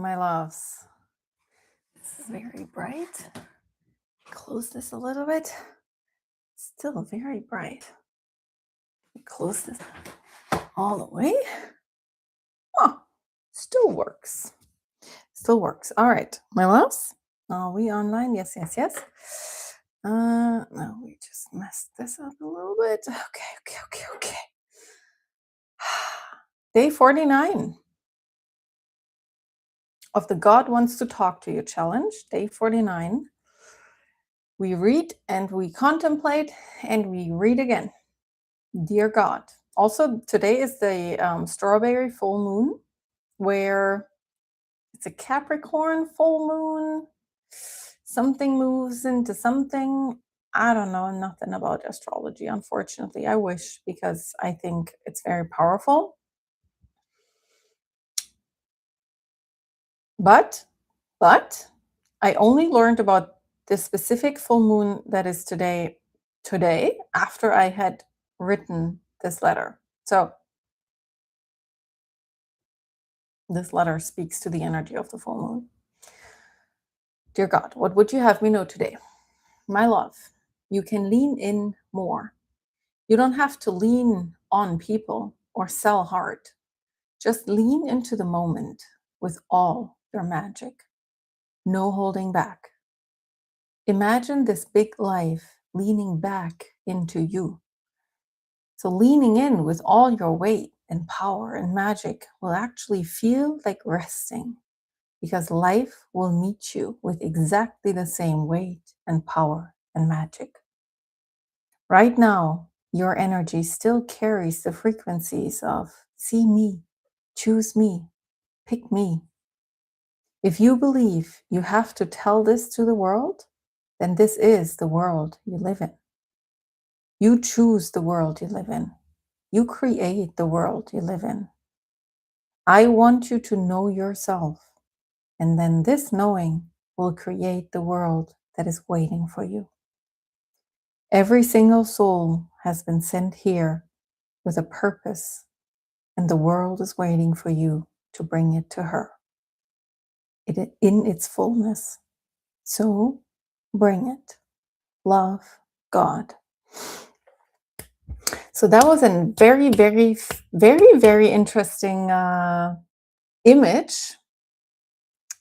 my loves. This is very bright. Close this a little bit. Still very bright. Close this all the way. Oh, still works. Still works. All right, my loves. Are we online? Yes, yes, yes. No, we just messed this up a little bit. Okay. Day 49 of the God Wants to Talk to You challenge. Day 49. We read and we contemplate and we read again. Dear God. Also, today is the strawberry full moon, where it's a Capricorn full moon. Something moves into something. I don't know nothing about astrology, unfortunately. I wish, because I think it's very powerful. But I only learned about the specific full moon that is today after I had written this letter. So this letter speaks to the energy of the full moon. Dear God, what would you have me know today? My love, you can lean in more. You don't have to lean on people or sell hard. Just lean into the moment with all your magic. No holding back. Imagine this big life leaning back into you. So leaning in with all your weight and power and magic will actually feel like resting, because life will meet you with exactly the same weight and power and magic. Right now, your energy still carries the frequencies of see me, choose me, pick me. If you believe you have to tell this to the world, then this is the world you live in. You choose the world you live in. You create the world you live in. I want you to know yourself, and then this knowing will create the world that is waiting for you. Every single soul has been sent here with a purpose, and the world is waiting for you to bring it to her in its fullness. So bring it. Love, God. So that was a very, very, very, very interesting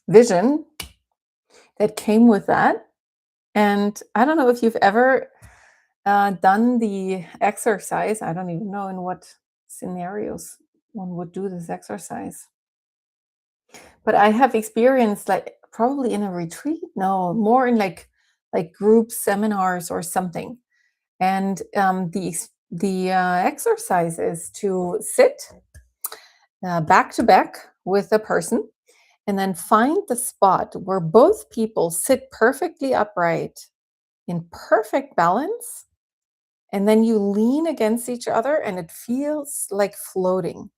vision that came with that. And I don't know if you've ever done the exercise. I don't even know in what scenarios one would do this exercise. But I have experienced, like, probably in a retreat, no, more in like group seminars or something. And the exercise is to sit back to back with a person, and then find the spot where both people sit perfectly upright in perfect balance, and then you lean against each other and it feels like floating,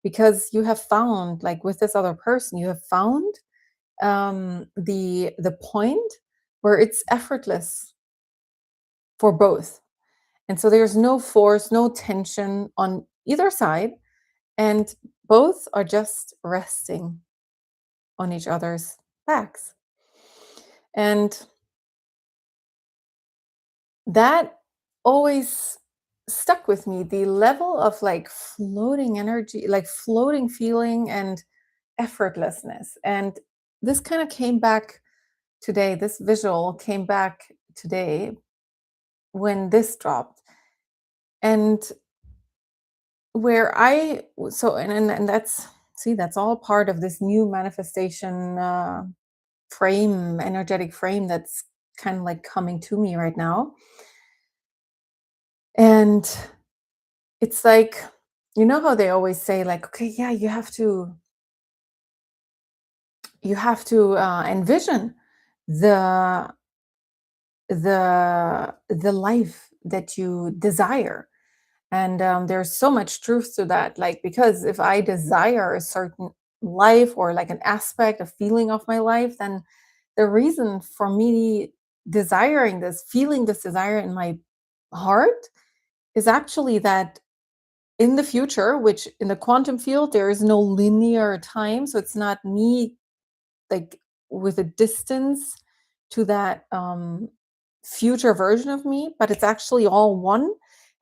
because you have found, like with this other person, you have found the point where it's effortless for both. And so there's no force, no tension on either side, and both are just resting on each other's backs. And that always stuck with me, the level of like floating energy, like floating feeling and effortlessness. And this kind of came back today, this visual came back today when this dropped. And where and that's, see, that's all part of this new manifestation frame, energetic frame, that's kind of like coming to me right now. And it's like, you know how they always say, like, okay, yeah, you have to envision the life that you desire. And there's so much truth to that, like, because if I desire a certain life, or like an aspect, a feeling of my life, then the reason for me desiring this, feeling this desire in my heart, is actually that in the future, which in the quantum field, there is no linear time. So it's not me like with a distance to that future version of me, but it's actually all one,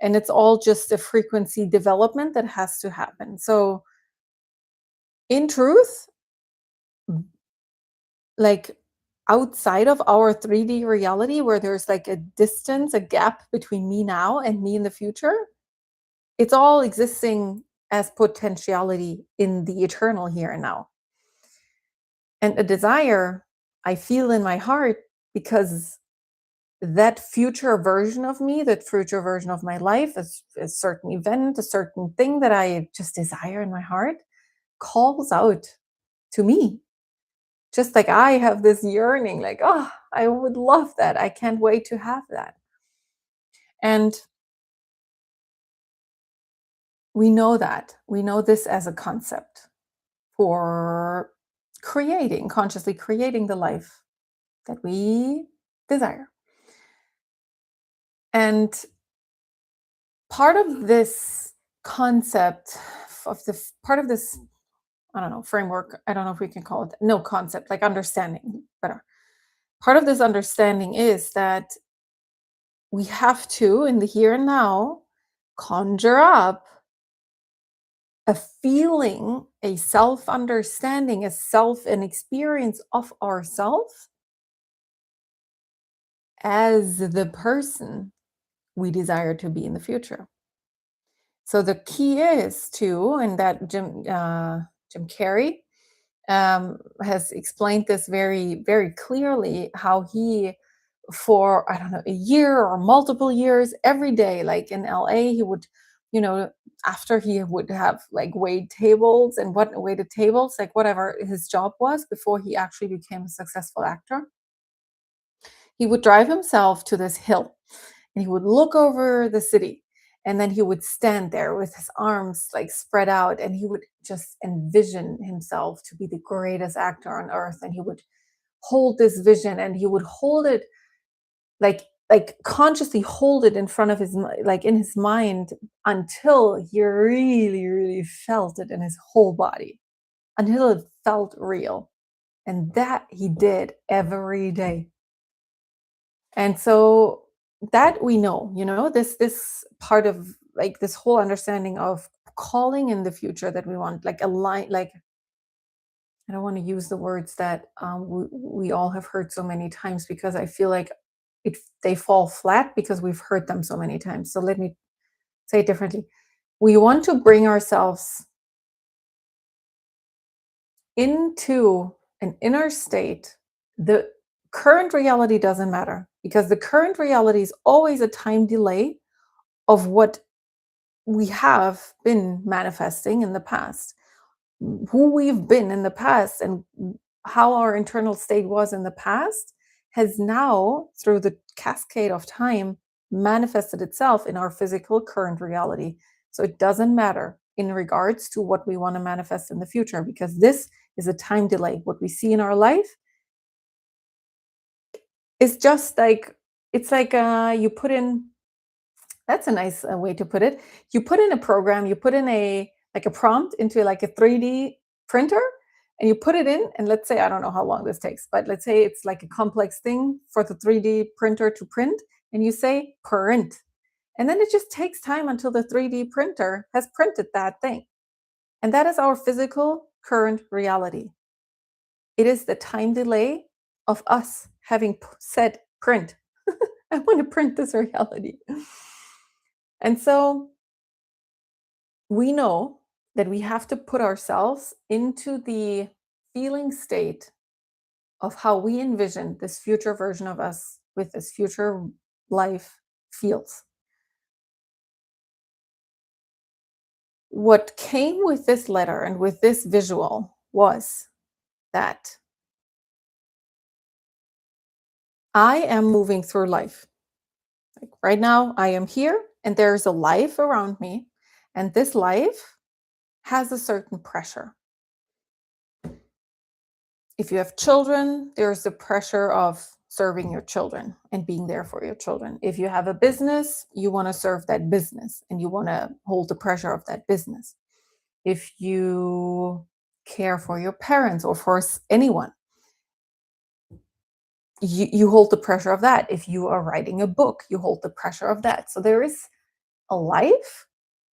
and it's all just a frequency development that has to happen. So in truth, like outside of our 3D reality where there's like a distance, a gap between me now and me in the future, it's all existing as potentiality in the eternal here and now. And a desire I feel in my heart because that future version of me, that future version of my life, a certain event, a certain thing that I just desire in my heart, calls out to me. Just like I have this yearning, like, oh, I would love that. I can't wait to have that. And we know that. We know this as a concept for creating, consciously creating the life that we desire. And part of this concept of the part of this, I don't know, framework, I don't know if we can call it, no, concept, like understanding better. Part of this understanding is that we have to, in the here and now, conjure up a feeling, a self understanding, a self an experience of ourself as the person we desire to be in the future. So the key is to, and that Jim Carrey has explained this very very clearly, how he, for I don't know, a year or multiple years, every day, like in LA, he would, you know, after he would have like waited tables, like whatever his job was before he actually became a successful actor, he would drive himself to this hill and he would look over the city, and then he would stand there with his arms like spread out, and he would just envision himself to be the greatest actor on earth, and he would hold this vision, and he would hold it like consciously hold it in front of like in his mind, until he really really felt it in his whole body, until it felt real. And that he did every day. And so that we know, this part of like this whole understanding of calling in the future that we want, like align, like I don't want to use the words that we all have heard so many times, because I feel like they fall flat because we've heard them so many times. So let me say it differently. We want to bring ourselves into an inner state. The current reality doesn't matter, because the current reality is always a time delay of what we have been manifesting in the past, who we've been in the past, and how our internal state was in the past has now, through the cascade of time, manifested itself in our physical current reality. So it doesn't matter in regards to what we want to manifest in the future, because this is a time delay. What we see in our life is just like, it's like you put in, that's a nice way to put it. You put in a program, you put in a like a prompt into like a 3D printer, and you put it in, and let's say, I don't know how long this takes, but let's say it's like a complex thing for the 3D printer to print, and you say print. And then it just takes time until the 3D printer has printed that thing. And that is our physical current reality. It is the time delay of us having said print. I want to print this reality. And so we know that we have to put ourselves into the feeling state of how we envision this future version of us with this future life feels. What came with this letter and with this visual was that I am moving through life. Like right now, I am here and there's a life around me, and this life has a certain pressure. If you have children, there's the pressure of serving your children and being there for your children. If you have a business, you want to serve that business and you want to hold the pressure of that business. If you care for your parents or for anyone, you hold the pressure of that. If you are writing a book, you hold the pressure of that. So there is a life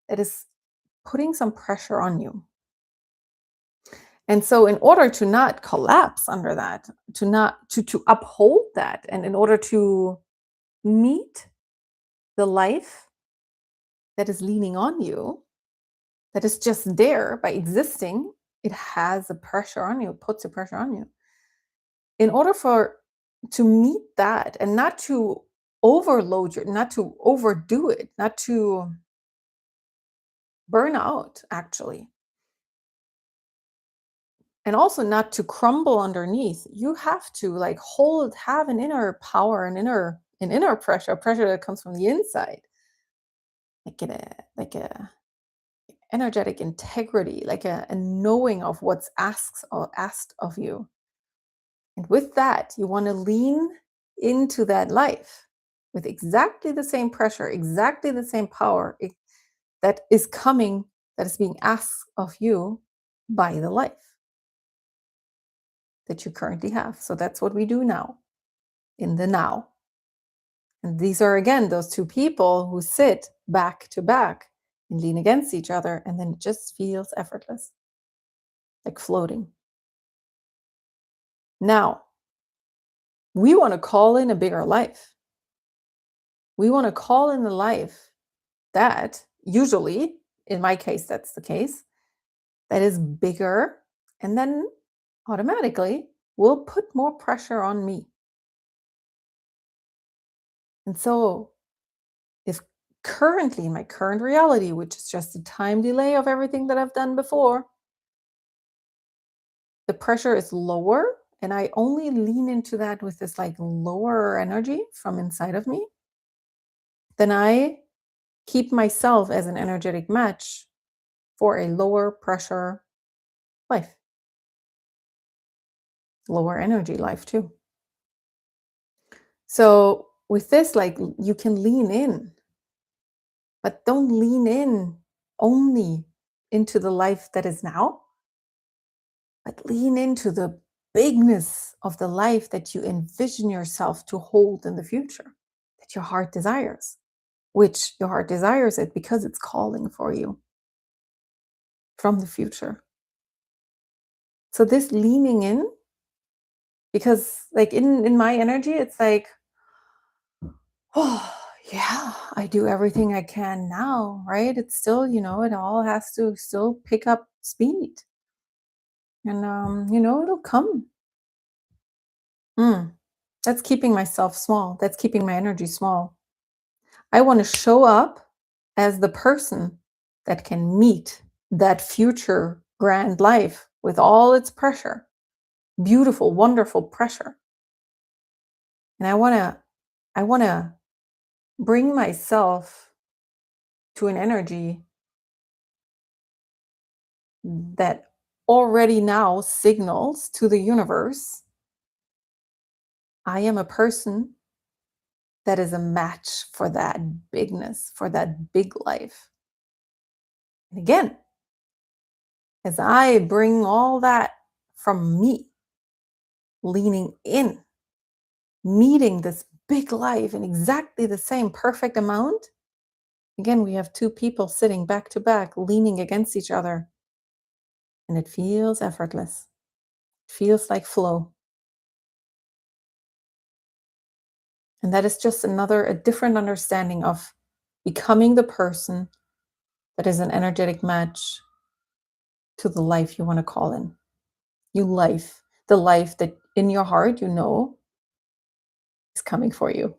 that is putting some pressure on you. And so in order to not collapse under that, to not to uphold that, and in order to meet the life that is leaning on you, that is just there by existing, it has a pressure on you, puts a pressure on you. In order for to meet that and not to overload your, not to overdo it, not to burn out actually, and also not to crumble underneath, you have to like have an inner power, an inner pressure, a pressure that comes from the inside, like a energetic integrity, like a knowing of what's asked of you. And with that, you want to lean into that life with exactly the same pressure, exactly the same power that is coming, that is being asked of you by the life that you currently have. So that's what we do now, in the now. And these are, again, those two people who sit back to back and lean against each other, and then it just feels effortless, like floating. Now, we want to call in a bigger life. We want to call in the life that, usually, in my case, that's the case, that is bigger, and then automatically will put more pressure on me. And so, if currently, in my current reality, which is just a time delay of everything that I've done before, the pressure is lower, and I only lean into that with this like lower energy from inside of me, then I keep myself as an energetic match for a lower pressure life, lower energy life too. So with this, like, you can lean in, but don't lean in only into the life that is now, but lean into the bigness of the life that you envision yourself to hold in the future, that your heart desires, which your heart desires it because it's calling for you from the future. So this leaning in, because like in my energy, it's like, oh, yeah, I do everything I can now, right? It's still, it all has to still pick up speed. And, it'll come. Mm, that's keeping myself small. That's keeping my energy small. I want to show up as the person that can meet that future grand life with all its pressure, beautiful, wonderful pressure. And I want to bring myself to an energy that already now signals to the universe, I am a person that is a match for that bigness, for that big life. And again, as I bring all that from me, leaning in, meeting this big life in exactly the same perfect amount, again, we have two people sitting back to back, leaning against each other, and it feels effortless. It feels like flow. And that is just a different understanding of becoming the person that is an energetic match to the life you want to call in. The life that in your heart, is coming for you.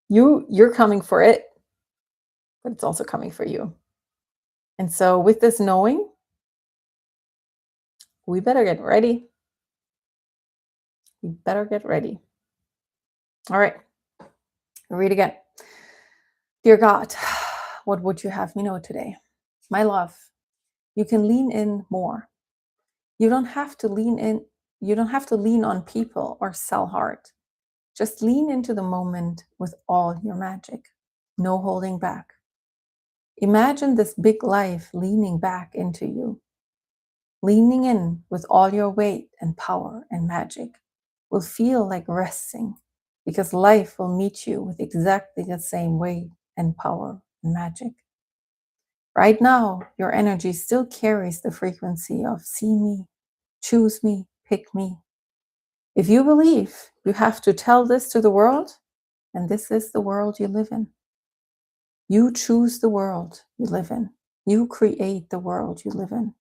You're coming for it, but it's also coming for you. And so with this knowing, we better get ready. We better get ready. All right. Read again. Dear God, what would you have me know today? My love, you can lean in more. You don't have to lean in. You don't have to lean on people or sell hard. Just lean into the moment with all your magic. No holding back. Imagine this big life leaning back into you, leaning in with all your weight and power and magic. will feel like resting because life will meet you with exactly the same weight and power and magic. Right now, your energy still carries the frequency of see me, choose me, pick me. If you believe you have to tell this to the world, and this is the world you live in. You choose the world you live in. You create the world you live in.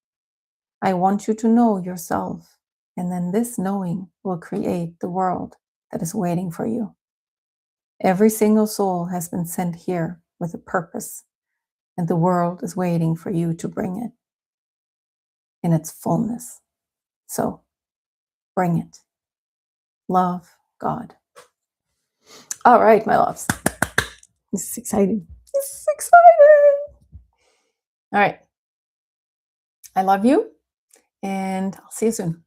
I want you to know yourself, and then this knowing will create the world that is waiting for you. Every single soul has been sent here with a purpose, and the world is waiting for you to bring it in its fullness. So bring it. Love, God. All right, my loves. This is exciting. This is exciting. All right. I love you, and I'll see you soon.